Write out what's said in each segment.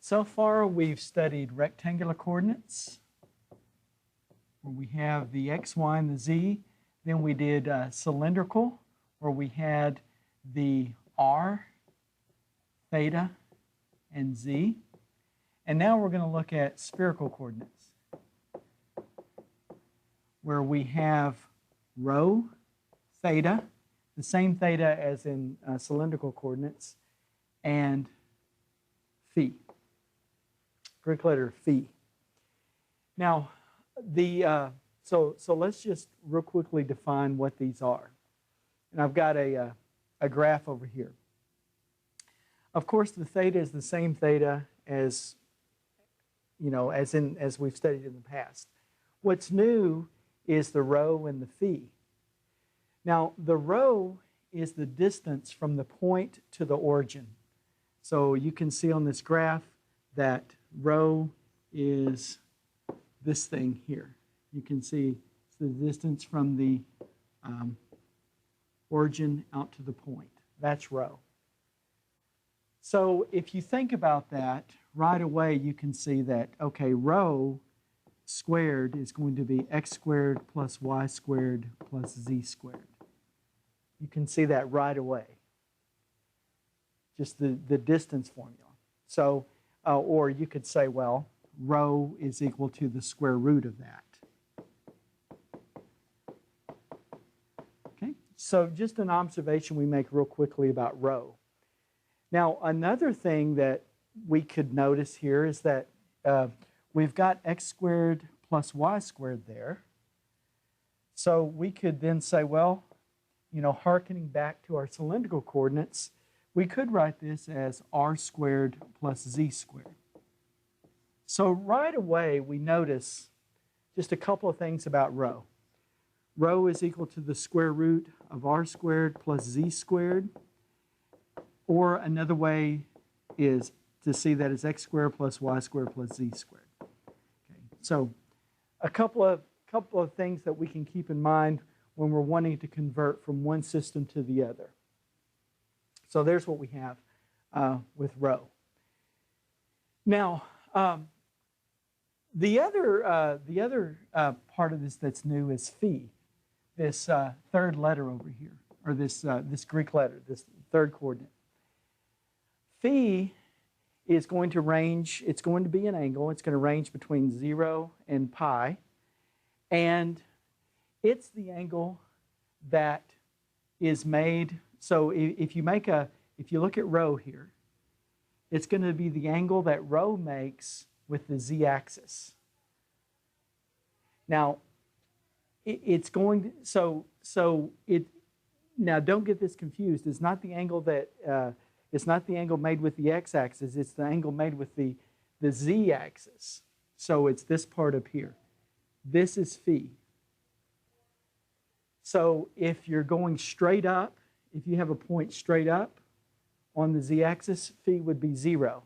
So far, we've studied rectangular coordinates, where we have the x, y, and the z. Then we did cylindrical, where we had the r, theta, and z. And now we're going to look at spherical coordinates, where we have rho, theta, the same theta as in cylindrical coordinates, and phi, Greek letter phi. Now, so let's just real quickly define what these are. And I've got a graph over here. Of course, the theta is the same theta as as we've studied in the past. What's new is the rho and the phi. Now, the rho is the distance from the point to the origin. So you can see on this graph that rho is this thing here. You can see it's the distance from the origin out to the point. That's rho. So if you think about that, right away you can see that, okay, rho squared is going to be x squared plus y squared plus z squared. You can see that right away. Just the distance formula. So, or you could say, well, rho is equal to the square root of that. Okay, so just an observation we make real quickly about rho. Now, another thing that we could notice here is that we've got x squared plus y squared there. So we could then say, well, hearkening back to our cylindrical coordinates, we could write this as r squared plus z squared. So right away, we notice just a couple of things about rho. Rho is equal to the square root of r squared plus z squared. Or another way is to see that as x squared plus y squared plus z squared. Okay. So a couple of things that we can keep in mind when we're wanting to convert from one system to the other. So there's what we have with rho. Now, the other part of this that's new is phi, this third letter over here, or this Greek letter, this third coordinate. Phi is going to range, it's going to be an angle, it's going to range between 0 and pi, and it's the angle that is made. So if you look at rho here, it's going to be the angle that rho makes with the z-axis. Now, now don't get this confused. It's not the angle that it's not the angle made with the x-axis. It's the angle made with the z-axis. So it's this part up here. This is phi. So if you're going straight up, if you have a point straight up on the z-axis, phi would be 0.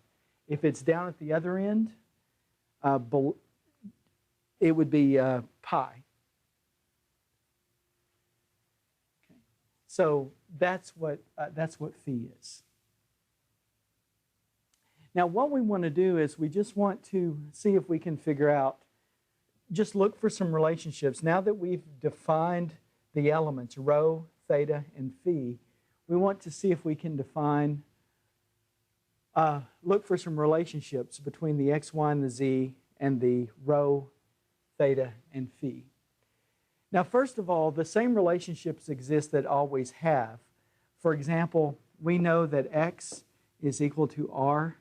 If it's down at the other end, it would be pi. Okay. So that's what phi is. Now, what we want to do is we just want to see if we can figure out, just look for some relationships. Now that we've defined the elements, rho, theta, and phi, we want to see if we can define, look for some relationships between the x, y, and the z and the rho, theta, and phi. Now, first of all, the same relationships exist that always have. For example, we know that x is equal to r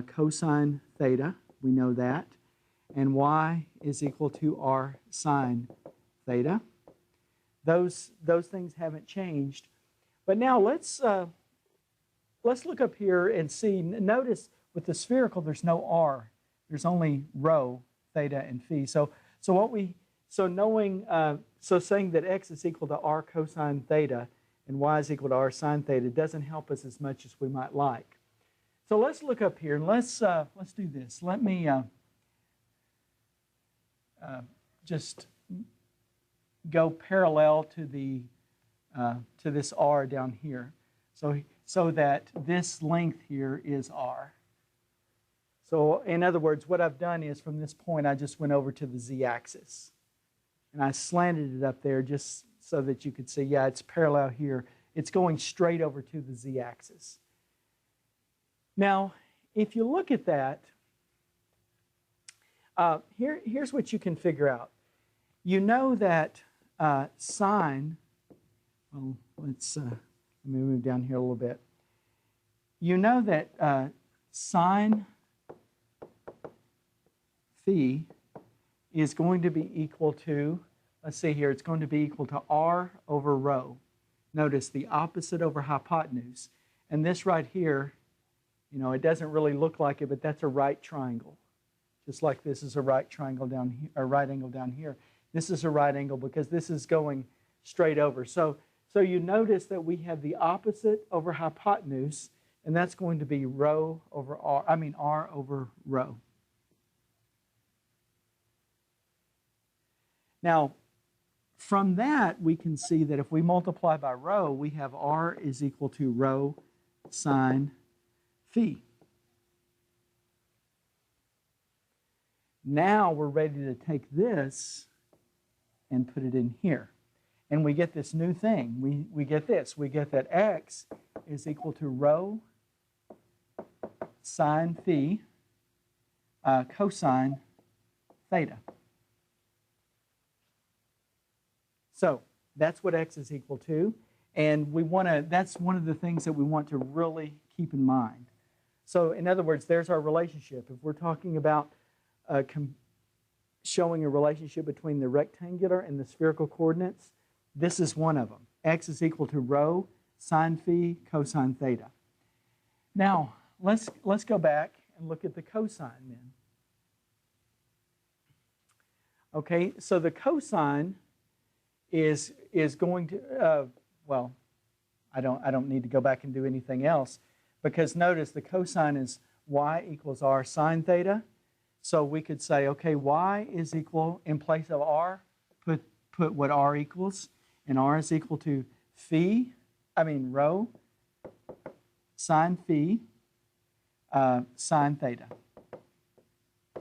cosine theta. We know that. And y is equal to r sine theta. Those things haven't changed. But now let's look up here and see. Notice with the spherical, there's no r. There's only rho, theta, and phi. So saying that x is equal to r cosine theta and y is equal to r sine theta doesn't help us as much as we might like. So let's look up here and let's do this. Let me just go parallel to this r down here, so that this length here is r. So in other words, what I've done is from this point, I just went over to the z-axis. And I slanted it up there just so that you could see, yeah, it's parallel here. It's going straight over to the z-axis. Now, if you look at that, here's what you can figure out. You know that sine, well, let me move down here a little bit. You know that sine phi is going to be equal to, let's see here, it's going to be equal to r over rho. Notice the opposite over hypotenuse. And this right here, you know, it doesn't really look like it, but that's a right triangle. Just like this is a right triangle down here, or right angle down here. This is a right angle because this is going straight over. So you notice that we have the opposite over hypotenuse, and that's going to be rho over r, r over rho. Now, from that, we can see that if we multiply by rho, we have r is equal to rho sine phi. Now we're ready to take this and put it in here. And we get this new thing. We get this. We get that x is equal to rho sine phi cosine theta. So that's what x is equal to. And we want to, that's one of the things that we want to really keep in mind. So in other words, there's our relationship. If we're talking about showing a relationship between the rectangular and the spherical coordinates, this is one of them. X is equal to rho sine phi cosine theta. Now, let's go back and look at the cosine then. Okay, so the cosine is going to, well, I don't need to go back and do anything else, because notice the cosine is y equals r sine theta. So we could say, okay, y is equal, in place of r, put what r equals, and r is equal to rho sine phi sine theta.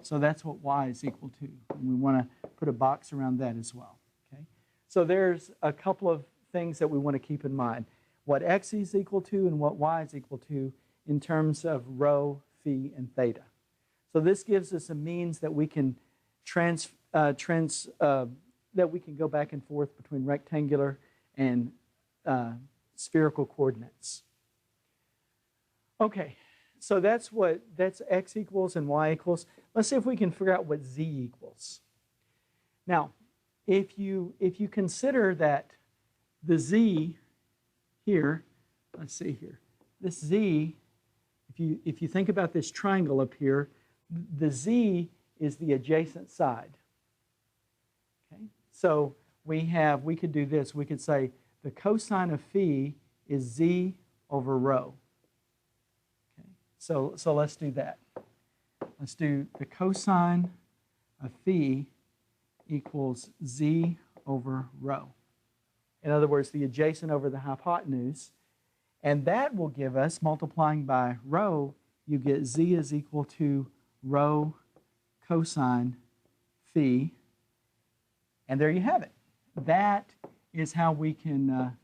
So that's what y is equal to. And we want to put a box around that as well. Okay? So there's a couple of things that we want to keep in mind. What x is equal to and what y is equal to in terms of rho, phi, and theta. So this gives us a means that we can that we can go back and forth between rectangular and spherical coordinates. Okay, so that's x equals and y equals. Let's see if we can figure out what z equals. Now, if you consider that the z here, let's see here, this z, if you think about this triangle up here, the z is the adjacent side. Okay, so we could do this. We could say the cosine of phi is z over rho. Okay, so let's do that. Let's do the cosine of phi equals z over rho. In other words, the adjacent over the hypotenuse. And that will give us, multiplying by rho, you get z is equal to rho cosine phi. And there you have it. That is how we can,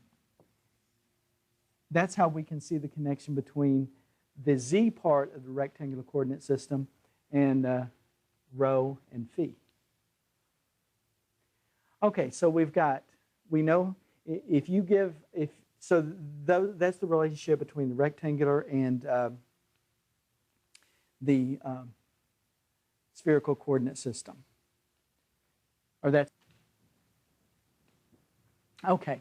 that's how we can see the connection between the z part of the rectangular coordinate system and rho and phi. Okay, so we know that's the relationship between the rectangular and the spherical coordinate system. Or that's okay.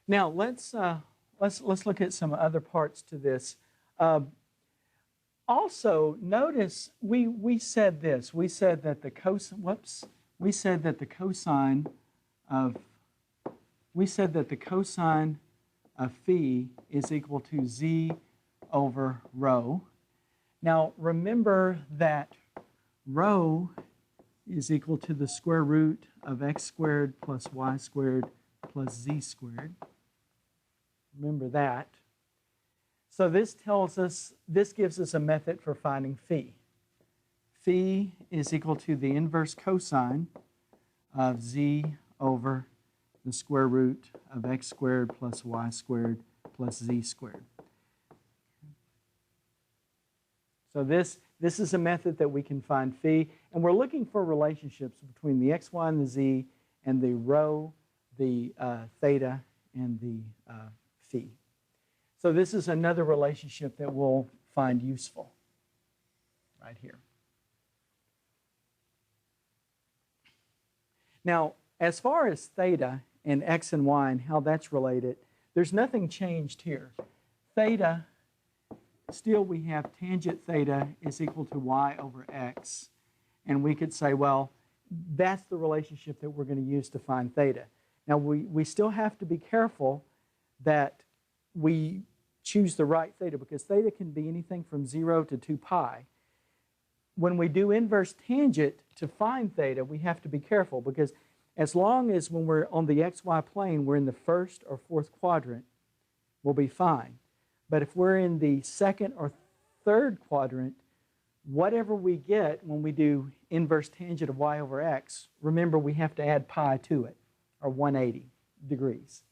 Now let's look at some other parts to this. Also, notice we said this. We said that the cosine of phi is equal to z over rho. Now remember that rho is equal to the square root of x squared plus y squared plus z squared. Remember that. So this gives us a method for finding phi. phi is equal to the inverse cosine of z over the square root of x squared plus y squared plus z squared. So this is a method that we can find phi, and we're looking for relationships between the x, y, and the z, and the rho, the theta, and the phi. So this is another relationship that we'll find useful right here. Now, as far as theta and x and y and how that's related, there's nothing changed here. Theta, still we have tangent theta is equal to y over x. And we could say, well, that's the relationship that we're going to use to find theta. Now, we still have to be careful that we choose the right theta, because theta can be anything from 0 to 2 pi. When we do inverse tangent to find theta, we have to be careful, because as long as when we're on the xy plane, we're in the first or fourth quadrant, we'll be fine. But if we're in the second or third quadrant, whatever we get when we do inverse tangent of y over x, remember we have to add pi to it, or 180 degrees.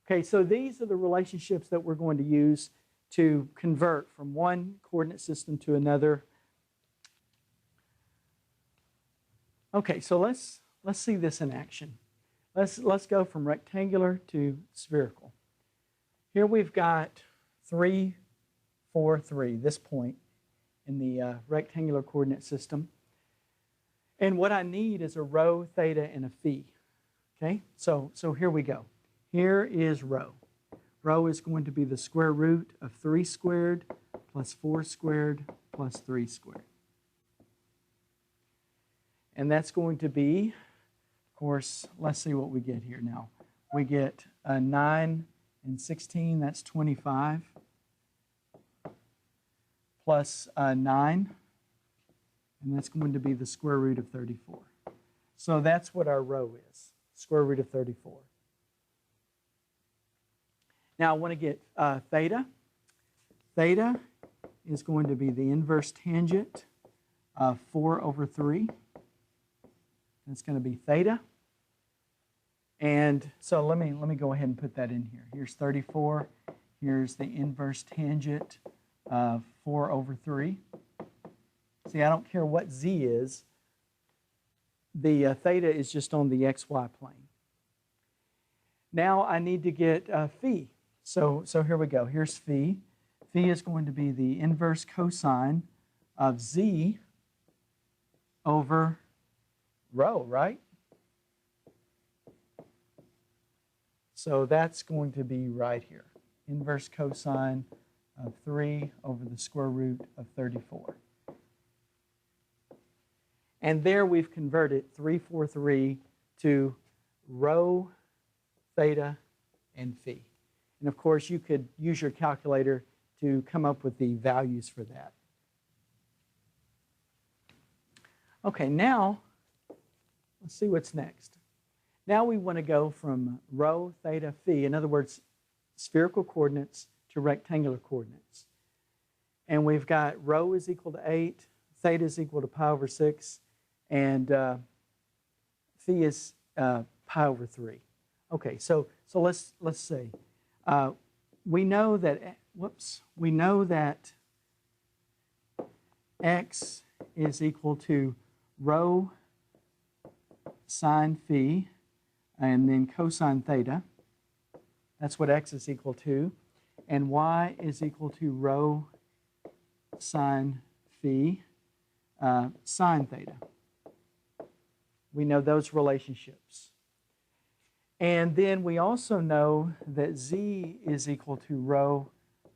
Okay, so these are the relationships that we're going to use to convert from one coordinate system to another. Okay, so let's see this in action. Let's go from rectangular to spherical. Here we've got 3, 4, 3, this point in the rectangular coordinate system. And what I need is a rho, theta, and a phi. Okay, so here we go. Here is rho. Rho is going to be the square root of 3 squared plus 4 squared plus 3 squared. And that's going to be, of course, let's see what we get here now. We get 9 and 16, that's 25, plus 9, and that's going to be the square root of 34. So that's what our rho is, square root of 34. Now I want to get theta. Theta is going to be the inverse tangent of 4 over 3. That's going to be theta. And so let me go ahead and put that in here. Here's 34. Here's the inverse tangent of 4 over 3. See, I don't care what z is. The theta is just on the xy plane. Now I need to get phi. So here we go. Here's phi. Phi is going to be the inverse cosine of z over rho, right? So that's going to be right here. Inverse cosine of 3 over the square root of 34. And there we've converted 3, 4, 3 to rho, theta, and phi. And of course, you could use your calculator to come up with the values for that. Okay, now let's see what's next. Now we want to go from rho, theta, phi, in other words, spherical coordinates to rectangular coordinates. And we've got rho is equal to 8, theta is equal to pi over 6, and phi is pi over 3. Okay, so let's see. We know that x is equal to rho sine phi and then cosine theta. That's what x is equal to. And y is equal to rho sine phi sine theta. We know those relationships. And then we also know that z is equal to rho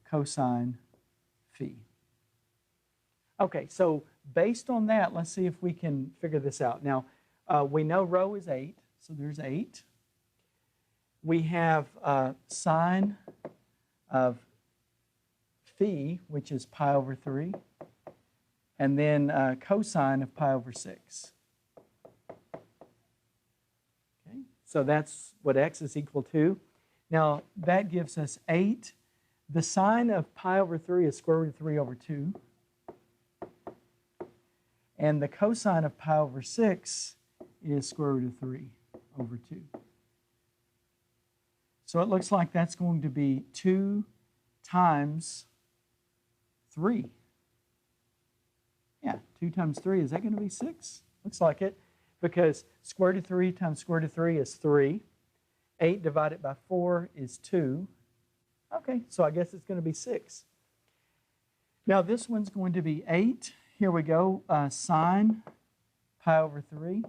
cosine phi. Okay, so based on that, let's see if we can figure this out. Now, we know rho is 8, so there's 8. We have sine of phi, which is pi over 3, and then cosine of pi over 6. Okay, so that's what x is equal to. Now, that gives us 8. The sine of pi over 3 is square root of 3 over 2. And the cosine of pi over 6 is square root of 3 over 2. So it looks like that's going to be 2 times 3. Yeah, 2 times 3, is that going to be 6? Looks like it, because square root of 3 times square root of 3 is 3. 8 divided by 4 is 2. Okay, so I guess it's going to be 6. Now this one's going to be 8. Here we go, sine pi over 3,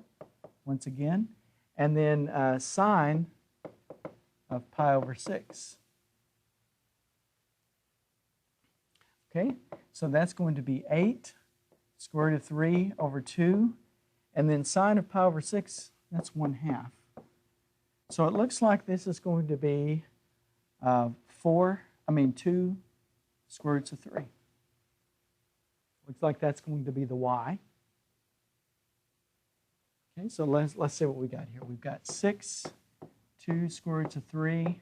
once again. And then sine of pi over 6. Okay, so that's going to be 8 square root of 3 over 2. And then sine of pi over 6, that's 1/2. So it looks like this is going to be 2 square roots of 3. Looks like that's going to be the y. Okay, so let's see what we got here. We've got 6, 2 square roots of 3.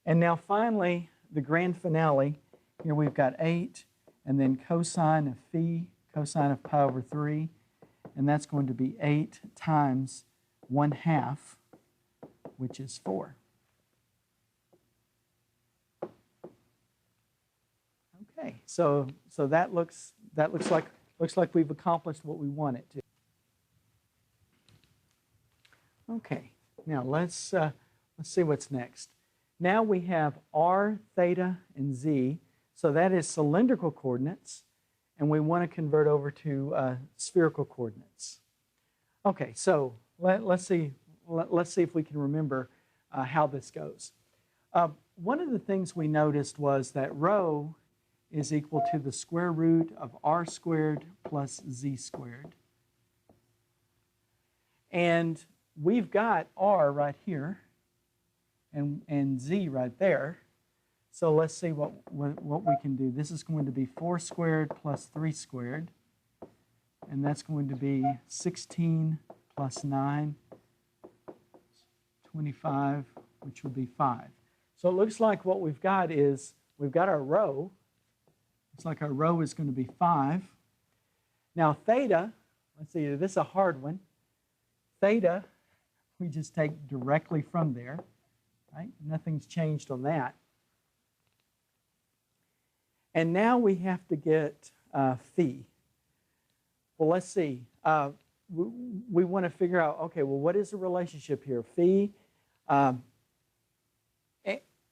And now finally, the grand finale. Here we've got 8, and then cosine of phi, cosine of pi over 3. And that's going to be 8 times 1/2, which is 4. Okay, so that looks like we've accomplished what we wanted to. Okay, now let's see what's next. Now we have r, theta, and z. So that is cylindrical coordinates, and we want to convert over to spherical coordinates. Okay, so let's see if we can remember how this goes. One of the things we noticed was that rho is equal to the square root of r squared plus z squared. And we've got r right here and z right there. So let's see what we can do. This is going to be 4 squared plus 3 squared. And that's going to be 16 plus 9, 25, which would be 5. So it looks like what we've got is we've got our rho. Looks like our rho is going to be 5. Now theta, let's see, this is a hard one. Theta, we just take directly from there, right? Nothing's changed on that. And now we have to get phi. Well, let's see. We want to figure out, okay, well, what is the relationship here? Phi,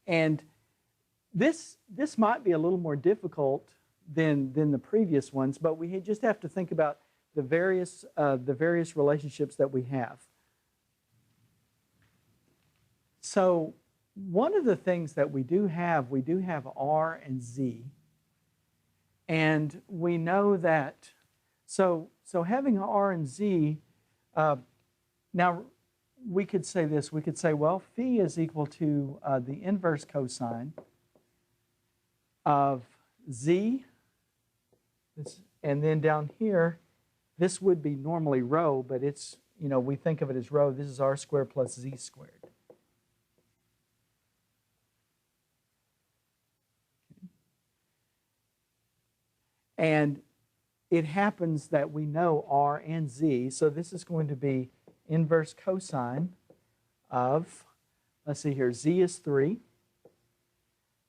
and this might be a little more difficult than the previous ones, but we just have to think about the various relationships that we have. So one of the things that we do have r and z. And we know that, so having r and z, now we could say this, we could say, well, phi is equal to the inverse cosine of z, and then down here, this would be normally rho, but it's, we think of it as rho. This is r squared plus z squared. And it happens that we know r and z, so this is going to be inverse cosine of, let's see here, z is 3,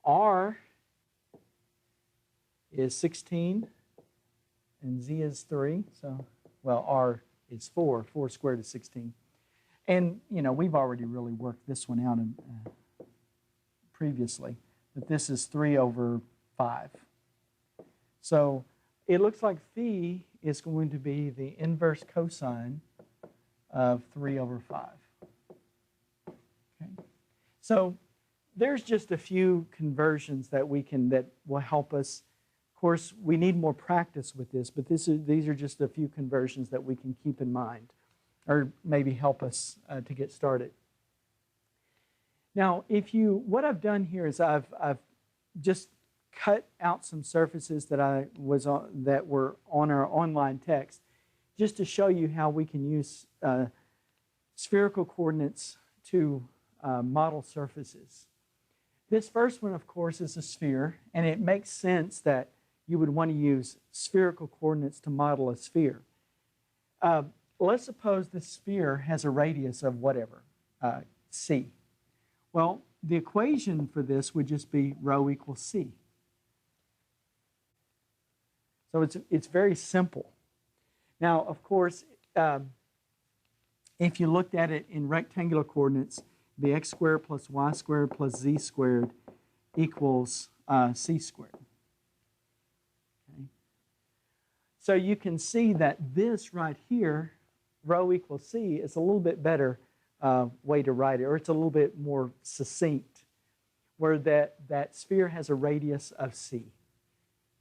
r is 16, and z is 3, so, well, r is 4, 4 squared is 16. And, we've already really worked this one out previously, but this is 3 over 5. So it looks like phi is going to be the inverse cosine of 3 over 5. Okay. So there's just a few conversions that will help us. Of course, we need more practice with this, but these are just a few conversions that we can keep in mind, or maybe help us to get started. Now, what I've done here is I've just cut out some surfaces that were on our online text, just to show you how we can use spherical coordinates to model surfaces. This first one, of course, is a sphere, and it makes sense that you would want to use spherical coordinates to model a sphere. let's suppose this sphere has a radius of whatever, c. Well, the equation for this would just be rho equals c. So it's very simple. Now, of course, if you looked at it in rectangular coordinates, it'd be x squared plus y squared plus z squared equals c squared. Okay. So you can see that this right here, rho equals c, is a little bit better way to write it, or it's a little bit more succinct, where that sphere has a radius of c.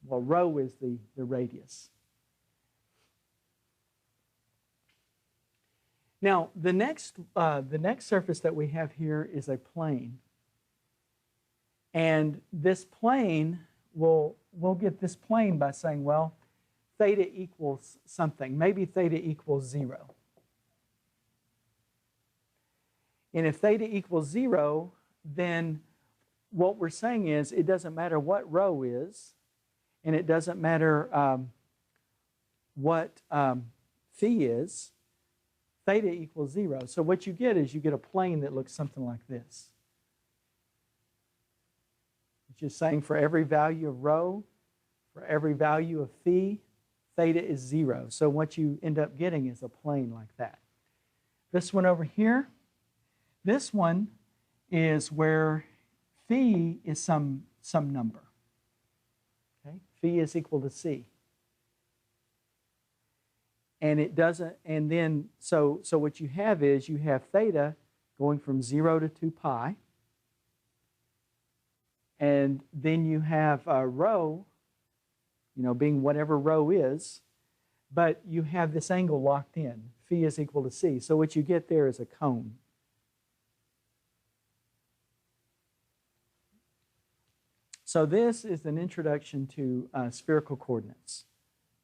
Well, rho is the radius. Now, the next surface that we have here is a plane. And this plane, we'll get this plane by saying, well, theta equals something. Maybe theta equals 0. And if theta equals 0, then what we're saying is it doesn't matter what rho is, and it doesn't matter what phi is, theta equals 0. So what you get is you get a plane that looks something like this. It's just saying for every value of rho, for every value of phi, theta is 0. So what you end up getting is a plane like that. This one over here, this one is where phi is some number. Okay? Phi is equal to c. And it doesn't, and then, so what you have is you have theta going from 0 to 2 pi. And then you have rho, being whatever rho is, but you have this angle locked in. Phi is equal to c. So what you get there is a cone. So this is an introduction to spherical coordinates.